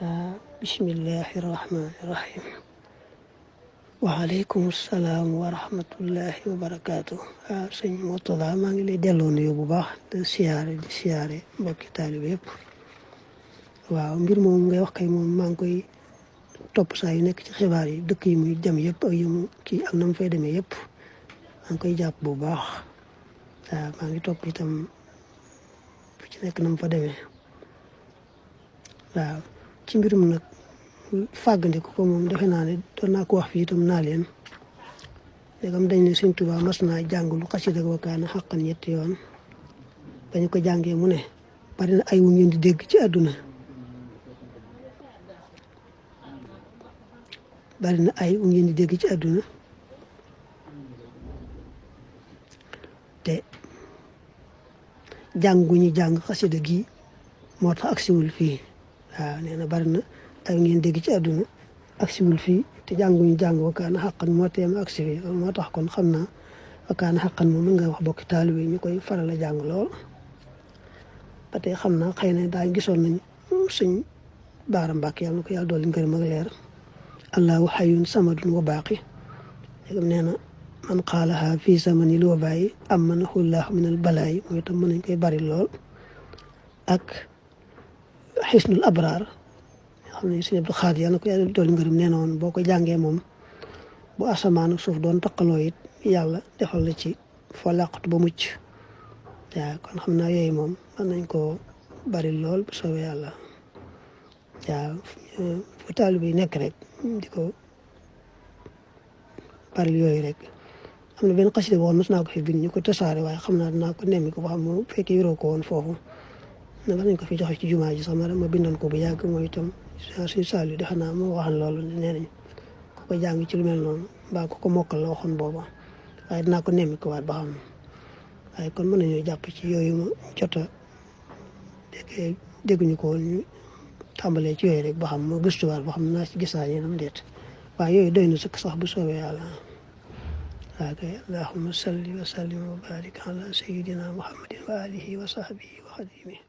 bismillahi rahmaani rahim. waaleykum salaam wa rahmatullahi wa barakaatu. Sëñ Mourtada maa ngi lay delloo nuyu bu baax di siyaare mbokki taalibe yëpp. waaw mbir moom ngay wax kay moom maa ngi koy topp saa yu nekk ci xibaar yi dëkk yi muy jëm yëpp ak yi mu kii ak na mu fay demee yëpp maa ngi koy jàpp bu baax. waaw maa ngi topp itam fu ci nekk na mu fa demee. waaw ci mbirum nag fàggandiku ko moom defe naa ne doon naa ko wax fii itam naa leen léegam dañ ne Sëñ Tuubaa mas naa jàngulu xasida ak Wakaana xaqan ñetti yoon bañu ko jàngee mu ne bari na ay wu ngeen di dégg ci àdduna bari na ay wu ngeen di dégg ci àdduna te jànguñu jàng xasida gi moo tax agsiwul fii. waaw nee na bari na ay ngeen dégg ci àdduna agsiwul fii te jànguñu jàng Wakaana xaqan moo teem agsi fii loolu moo tax kon xam naa Wakaana xaqan moom mën nga wax bokki taalibe yi ñu koy faral a jàng lool. ba tey xam naa xëy na daa gisoon nañ Sëñ Baara Mbàkke yàlla na ko yàlla dolli ngërëm ak leer allahu xayun samadun wa baaqi léegam nee na man qaalaha fii zamanil wabaayi amanahu llahu minal balaayi mooy itam mën nañ koy bari lool. ak xisnul abraar xam ne Sëñ Abdu Xaadir yàlla na ko yàlla dolli ngërëm nee na woon boo ko jàngee moom bu asamaan ak suuf doon taqaloo it yàlla defal la ci foo làqatu ba mucc. waaw kon xam naa yooyu moom mën nañ koo bari lool bu soobee yàlla. waaw fu taalibe yi nekk rek di ko bari yooyu rek. am na benn xasida boo xam mos naa ko fi bind ñu ko tasaare waaye xam naa dinaa ko nemmi ko ba xam mu fekkee yoroo ko woon foofu na nañ ko fi joxe ci jumaa ji sax ma bindoon ko bu yàgg mooy itam suñu saal yi defe naa moo waxan loolu nee nañ ko ko jàng ci lu mel noonu mbaa ko mokkal la waxoon booba waaye dinaa ko nemmi ko waat ba xam. waaye kon mën nañoo jàpp ci yooyu ma jot a dégguñu ko woon ñu tàmbalee ci yooyu rek ba xam ma gëstuwaat ba xam naa ci gisaa yéenam déet waaye yooyu doy na sëkk sax bu soobee yàlla. waaw kay allahumma salli wa sallim wa barik ala sayyidina muhammadin wa alihi wa sahbihi wa xadimihi